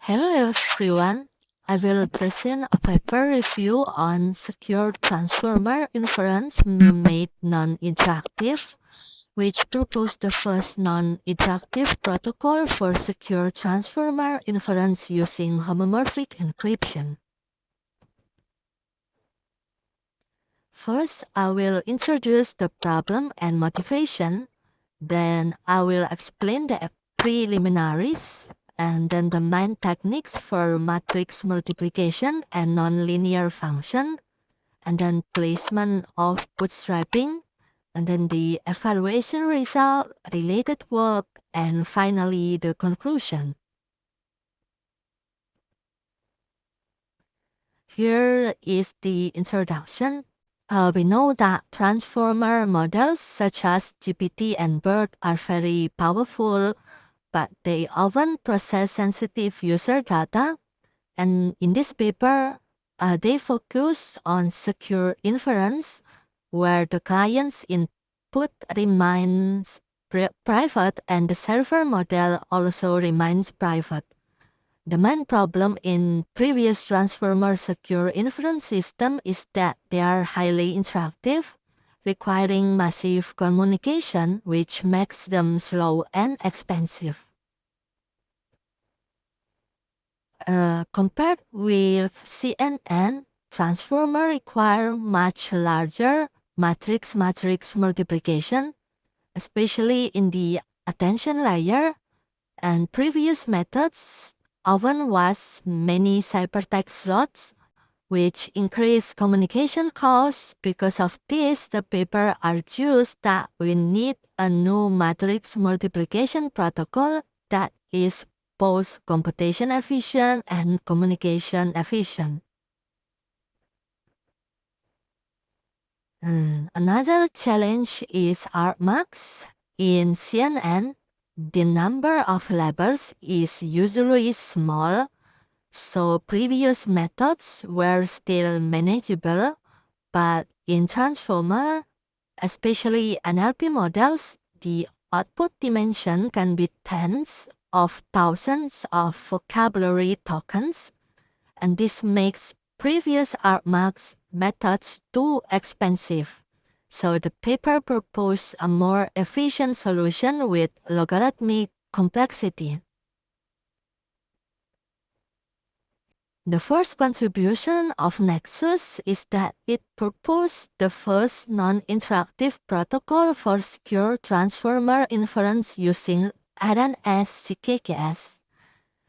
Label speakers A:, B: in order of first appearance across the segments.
A: Hello everyone. I will present a paper review on secure transformer inference made non-interactive, which proposed the first non-interactive protocol for secure transformer inference using homomorphic encryption. First, I will introduce the problem and motivation. Then I will explain the preliminaries, and then the main techniques for matrix multiplication and nonlinear function, and then placement of bootstrapping, and then the evaluation result, related work, and finally the conclusion. Here is the introduction. We know that transformer models such as GPT and BERT are very powerful, but they often process sensitive user data. And in this paper, they focus on secure inference, where the client's input remains private and the server model also remains private. The main problem in previous transformer secure inference system is that they are highly interactive, requiring massive communication, which makes them slow and expensive. Compared with CNN, transformer require much larger matrix multiplication, especially in the attention layer, and previous methods often was many ciphertext slots, which increase communication costs. Because of this, the paper argues that we need a new matrix multiplication protocol that is both computation efficient and communication efficient. Another challenge is Argmax. In CNN, the number of labels is usually small, so previous methods were still manageable, but in transformer, especially NLP models, the output dimension can be tens of thousands of vocabulary tokens, and this makes previous Argmax methods too expensive. So the paper proposed a more efficient solution with logarithmic complexity. The first contribution of NEXUS is that it proposed the first non-interactive protocol for secure transformer inference using RNS-CKKS,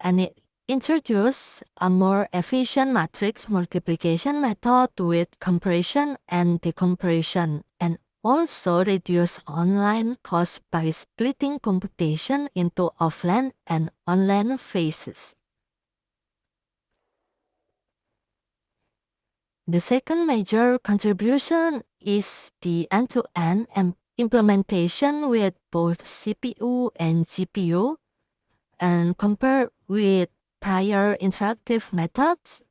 A: and it introduced a more efficient matrix multiplication method with compression and decompression, and also reduce online costs by splitting computation into offline and online phases. The second major contribution is the end-to-end implementation with both CPU and GPU, and compared with prior interactive methods,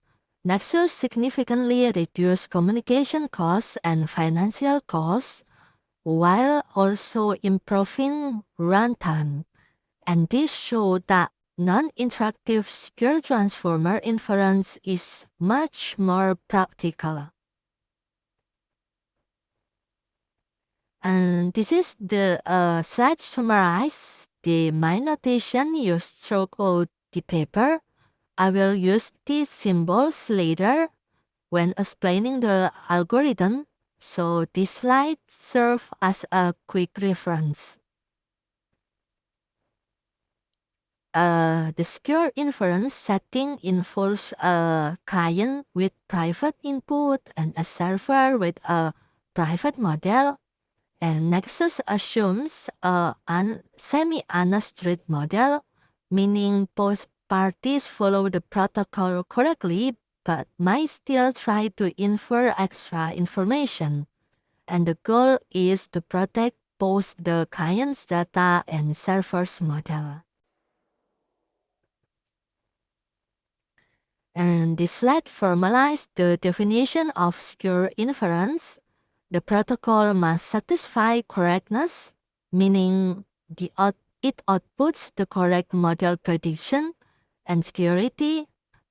A: NEXUS significantly reduced communication costs and financial costs, while also improving runtime. And this showed that non-interactive secure transformer inference is much more practical. And this is the slide summarize the main notation used throughout the paper. I will use these symbols later when explaining the algorithm, so this slide serves as a quick reference. The secure inference setting involves a client with private input and a server with a private model, and NEXUS assumes a semi-unstructured model, meaning both parties follow the protocol correctly but might still try to infer extra information. And the goal is to protect both the client's data and server's model. And this slide formalizes the definition of secure inference. The protocol must satisfy correctness, meaning it outputs the correct model prediction, and security,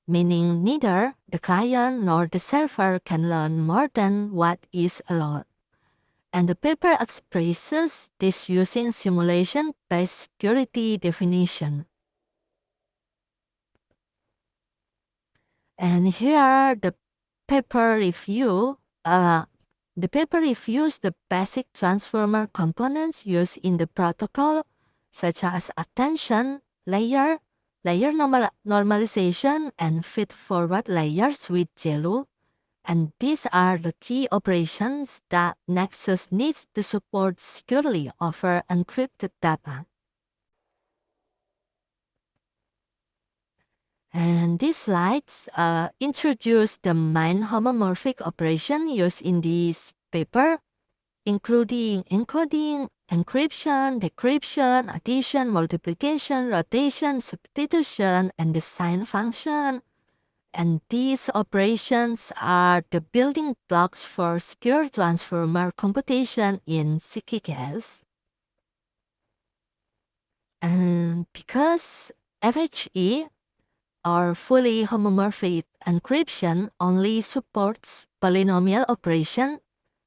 A: meaning neither the client nor the server can learn more than what is allowed. And the paper expresses this using simulation-based security definition. And here the paper review. The paper reviews the basic transformer components used in the protocol, such as attention layer, normalization, and feed-forward layers with YELLO. And these are the key operations that NEXUS needs to support securely over encrypted data. And these slides introduce the main homomorphic operation used in this paper, including encoding, encryption, decryption, addition, multiplication, rotation, substitution, and the sign function. And these operations are the building blocks for secure transformer computation in CKKS. And because FHE, or fully homomorphic encryption, only supports polynomial operation,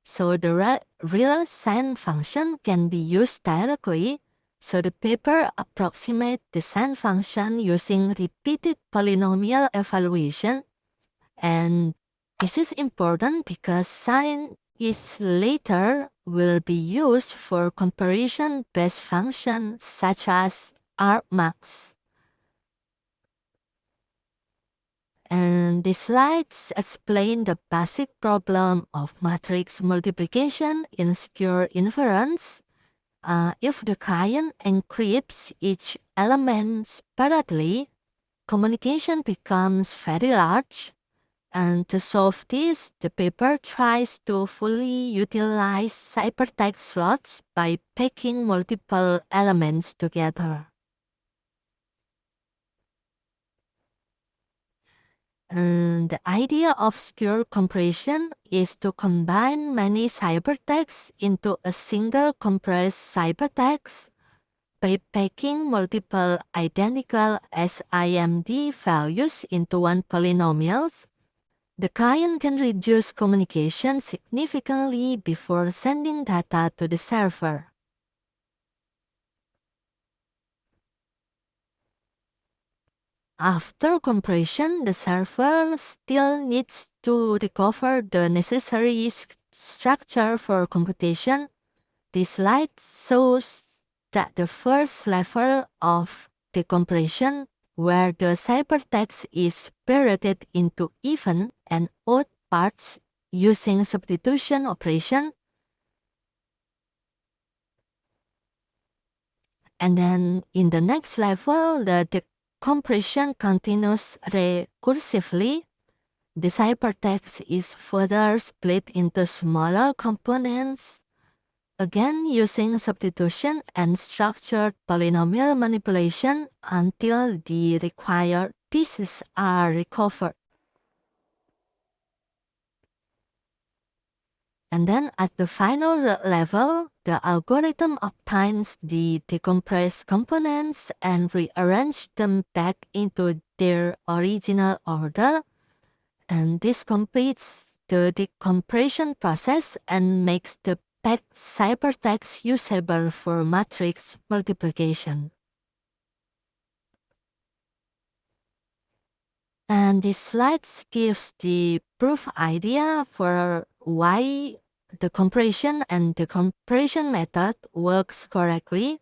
A: so the real sign function can be used directly. So the paper approximates the sign function using repeated polynomial evaluation. And this is important because sign is later will be used for comparison-based functions such as Argmax. And the slides explain the basic problem of matrix multiplication in secure inference. If the client encrypts each element separately, communication becomes very large. And to solve this, the paper tries to fully utilize ciphertext slots by packing multiple elements together. And the idea of secure compression is to combine many ciphertexts into a single compressed ciphertext by packing multiple identical SIMD values into one polynomial. The client can reduce communication significantly before sending data to the server. After compression, the server still needs to recover the necessary structure for computation. This slide shows that the first level of decompression, where the ciphertext is separated into even and odd parts using substitution operation. And then in the next level, the decompression continues recursively. The ciphertext is further split into smaller components, again using substitution and structured polynomial manipulation until the required pieces are recovered. And then at the final level, the algorithm obtains the decompressed components and rearranges them back into their original order. And this completes the decompression process and makes the packed ciphertext usable for matrix multiplication. And this slide gives the proof idea for why the compression and decompression method works correctly.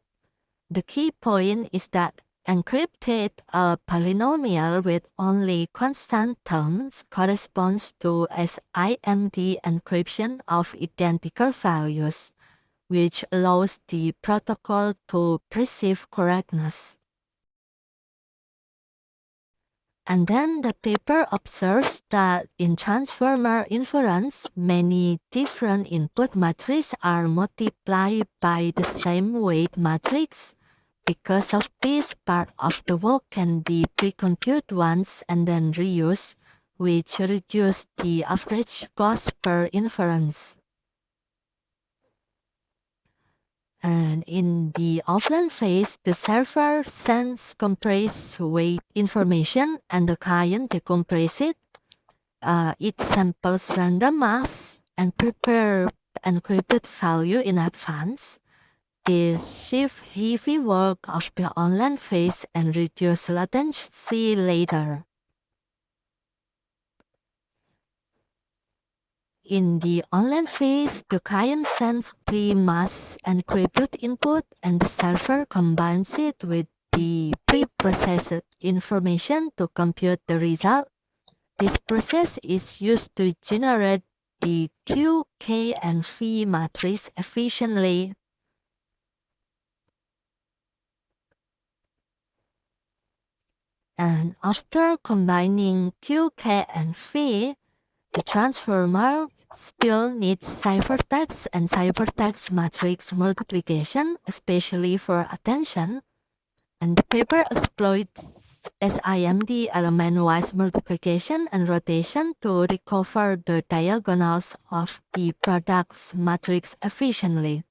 A: The key point is that encrypted polynomial with only constant terms corresponds to SIMD encryption of identical values, which allows the protocol to perceive correctness. And then the paper observes that in transformer inference, many different input matrices are multiplied by the same weight matrix. Because of this, part of the work can be pre-computed once and then reused, which reduces the average cost per inference. And in the offline phase, the server sends compressed weight information and the client decompresses it. It samples random mass and prepare encrypted value in advance. This shifts heavy work of the online phase and reduce latency later. In the online phase, the client sends the mass encrypted input and the server combines it with the pre-processed information to compute the result. This process is used to generate the Q, K, and V matrix efficiently. And after combining Q, K, and V, the transformer still needs ciphertext and ciphertext matrix multiplication, especially for attention. And the paper exploits SIMD element-wise multiplication and rotation to recover the diagonals of the product's matrix efficiently.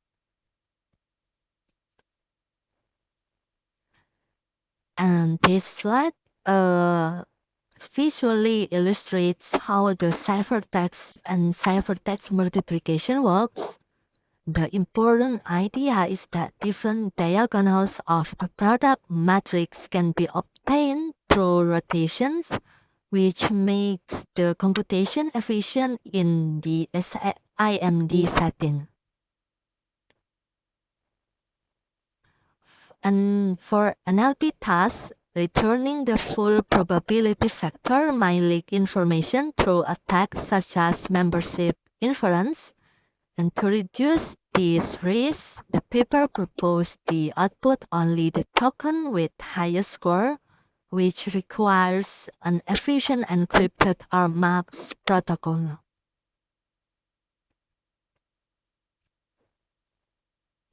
A: And this slide visually illustrates how the ciphertext and ciphertext multiplication works. The important idea is that different diagonals of the product matrix can be obtained through rotations, which makes the computation efficient in the SIMD setting. And for NLP tasks, returning the full probability factor might leak information through attacks such as membership inference. And to reduce this risk, the paper proposed the output only the token with highest score, which requires an efficient encrypted Argmax protocol.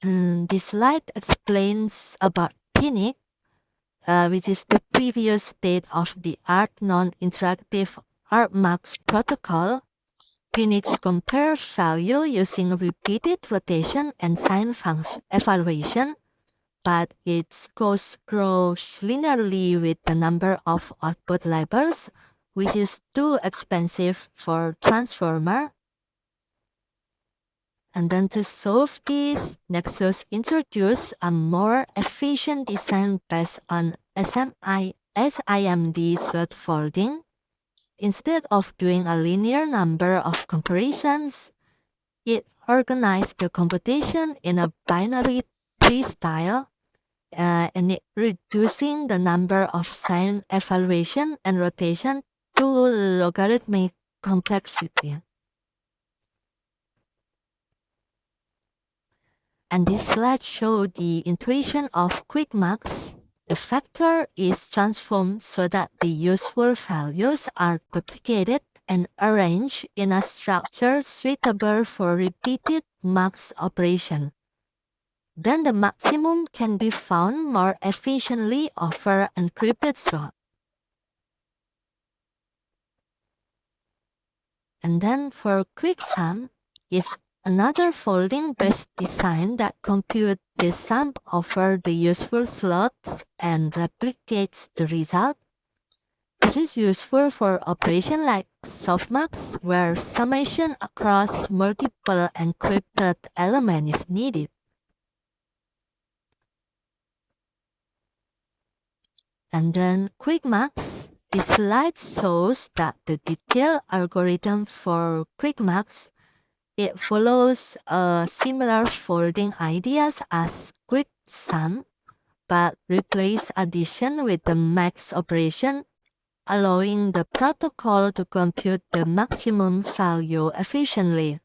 A: And this slide explains about PNIC, which is the previous state-of-the-art non-interactive Argmax protocol. PNIC compares value using repeated rotation and sign function evaluation, but its cost grows linearly with the number of output labels, which is too expensive for transformer. And then to solve this, NEXUS introduced a more efficient design based on SIMD slot folding. Instead of doing a linear number of comparisons, it organized the computation in a binary tree style, and reducing the number of sign evaluation and rotation to logarithmic complexity. And this slide shows the intuition of QuickMax. The factor is transformed so that the useful values are duplicated and arranged in a structure suitable for repeated max operation. Then the maximum can be found more efficiently over encrypted slot. And then for QuickSum is another folding-based design that computes the sum over the useful slots and replicates the result. This is useful for operations like softmax, where summation across multiple encrypted elements is needed. And then QuickMax. This slide shows that the detailed algorithm for QuickMax, it follows similar folding ideas as QuickSum, but replace addition with the max operation, allowing the protocol to compute the maximum value efficiently.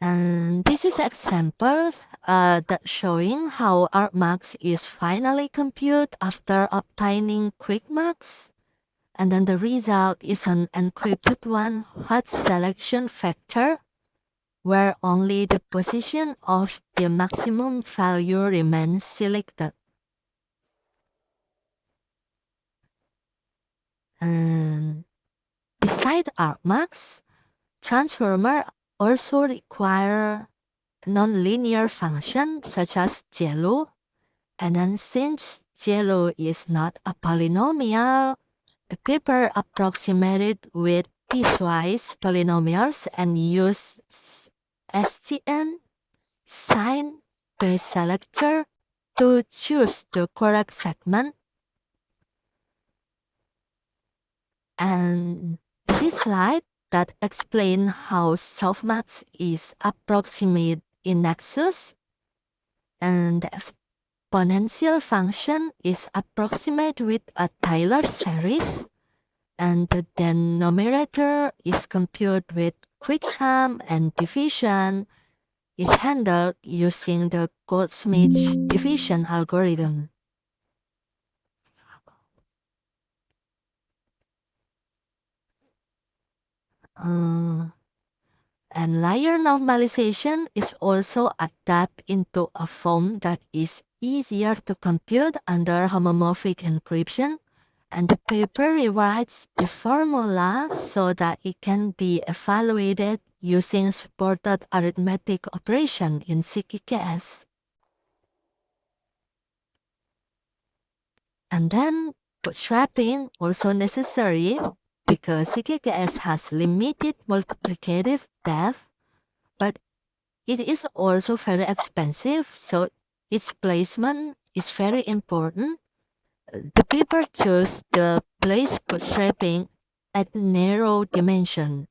A: And this is an example that showing how Argmax is finally computed after obtaining QuickMax. And then the result is an encrypted one-hot selection factor, where only the position of the maximum value remains selected. And beside Argmax, transformer also require nonlinear functions such as yellow, and then since yellow is not a polynomial, the paper approximated with piecewise polynomials and used SGN sign base selector to choose the correct segment. And this slide that explains how softmax is approximate in NEXUS, and the exponential function is approximate with a Taylor series, and the denominator is computed with quicksum, and division is handled using the Goldsmith division algorithm. And layer normalization is also adapted into a form that is easier to compute under homomorphic encryption, and the paper rewrites the formula so that it can be evaluated using supported arithmetic operation in CKKS. And then bootstrapping also necessary because CKKS has limited multiplicative depth, but it is also very expensive, so its placement is very important. The paper chose the place bootstrapping at narrow dimension,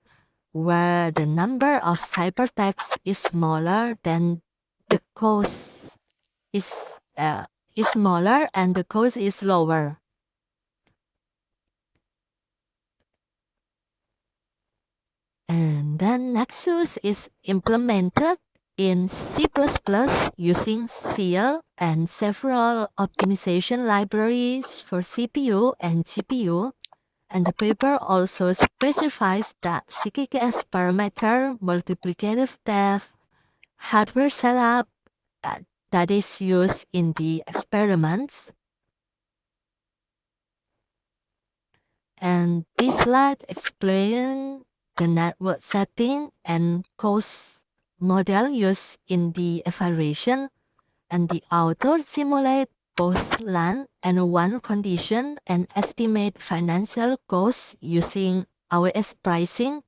A: where the number of ciphertexts is smaller than the cost is smaller and the cost is lower. And then NEXUS is implemented in C++ using CL and several optimization libraries for CPU and GPU. And the paper also specifies that CKKS parameter multiplicative depth hardware setup that is used in the experiments. And this slide explains the network setting and cost model used in the evaluation, and the author simulate both land and one condition and estimate financial costs using OS pricing,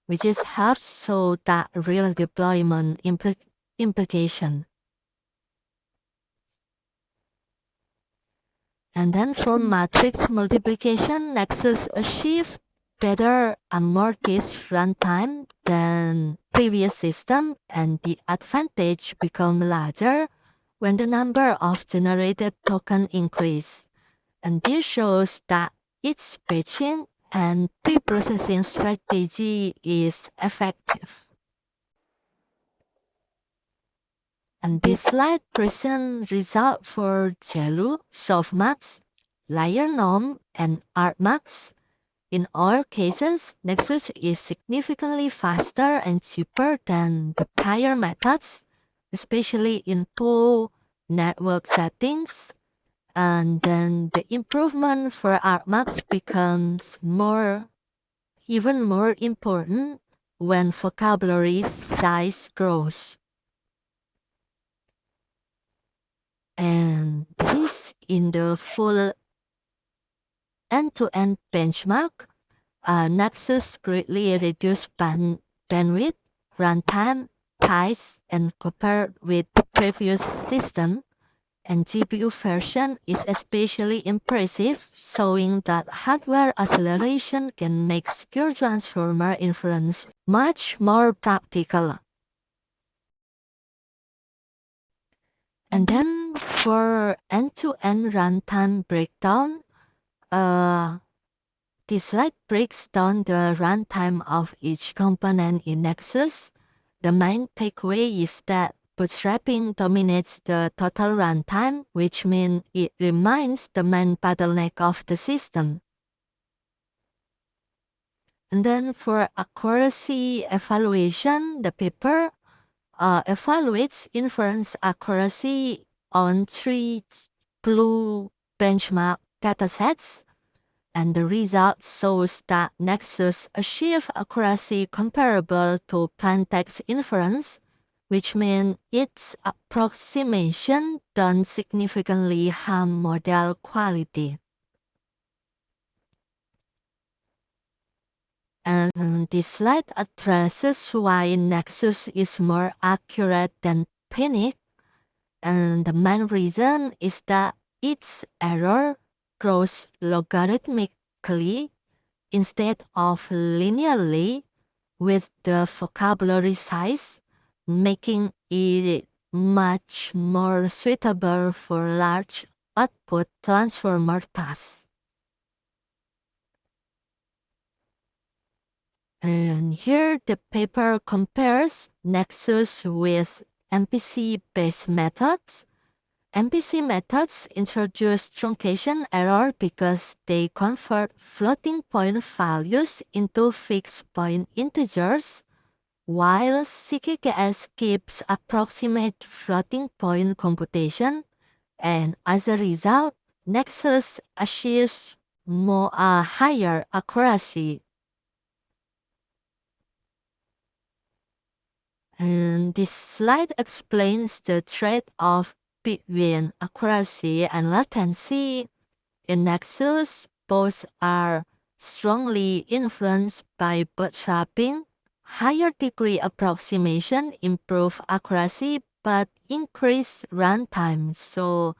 A: which is helps so that real deployment implication. And then for matrix multiplication, NEXUS achieved better amortized runtime than previous system, and the advantage become larger when the number of generated token increase. And this shows that its batching and pre-processing strategy is effective. And this slide presents results for Jelu, Softmax, Layer Norm, and Argmax. In all cases, NEXUS is significantly faster and cheaper than the prior methods, especially in full network settings. And then the improvement for Argmax becomes even more important when vocabulary size grows. And this in the full end-to-end benchmark, NEXUS greatly reduced bandwidth, runtime, price, and compared with the previous system. And GPU version is especially impressive, showing that hardware acceleration can make secure transformer inference much more practical. And then for end-to-end runtime breakdown, this slide breaks down the runtime of each component in NEXUS. The main takeaway is that bootstrapping dominates the total runtime, which means it remains the main bottleneck of the system. And then for accuracy evaluation, the paper evaluates inference accuracy on 3 blue benchmark datasets. And the result shows that NEXUS achieve accuracy comparable to plain text inference, which means its approximation don't significantly harm model quality. And this slide addresses why NEXUS is more accurate than Phoenix, and the main reason is that its error grows logarithmically instead of linearly with the vocabulary size, making it much more suitable for large output transformer tasks. And here the paper compares NEXUS with MPC-based methods. MPC methods introduce truncation error because they convert floating point values into fixed point integers, while CKKS keeps approximate floating point computation, and as a result, NEXUS achieves higher accuracy. And this slide explains the trade-off between accuracy and latency. In NEXUS, both are strongly influenced by bootstrapping. Higher degree approximation improve accuracy but increase runtime, so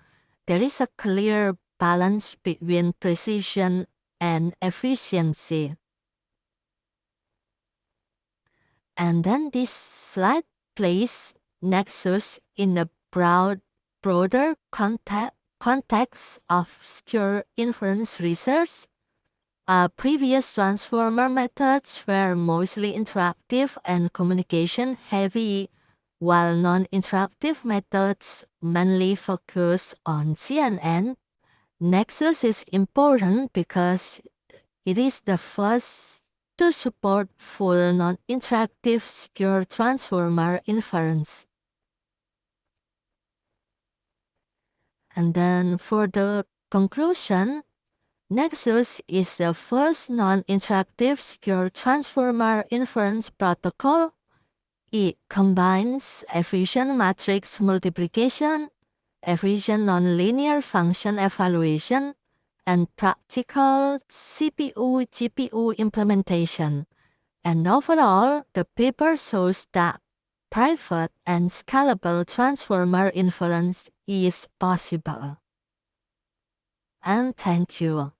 A: there is a clear balance between precision and efficiency. And then this slide places NEXUS in a broader context of secure inference research. Previous transformer methods were mostly interactive and communication heavy, while non-interactive methods mainly focus on CNN. NEXUS is important because it is the first to support full non-interactive secure transformer inference. And then for the conclusion, NEXUS is the first non-interactive secure transformer inference protocol. It combines efficient matrix multiplication, efficient nonlinear function evaluation, and practical CPU-GPU implementation. And overall, the paper shows that private and scalable transformer inference is possible. And thank you.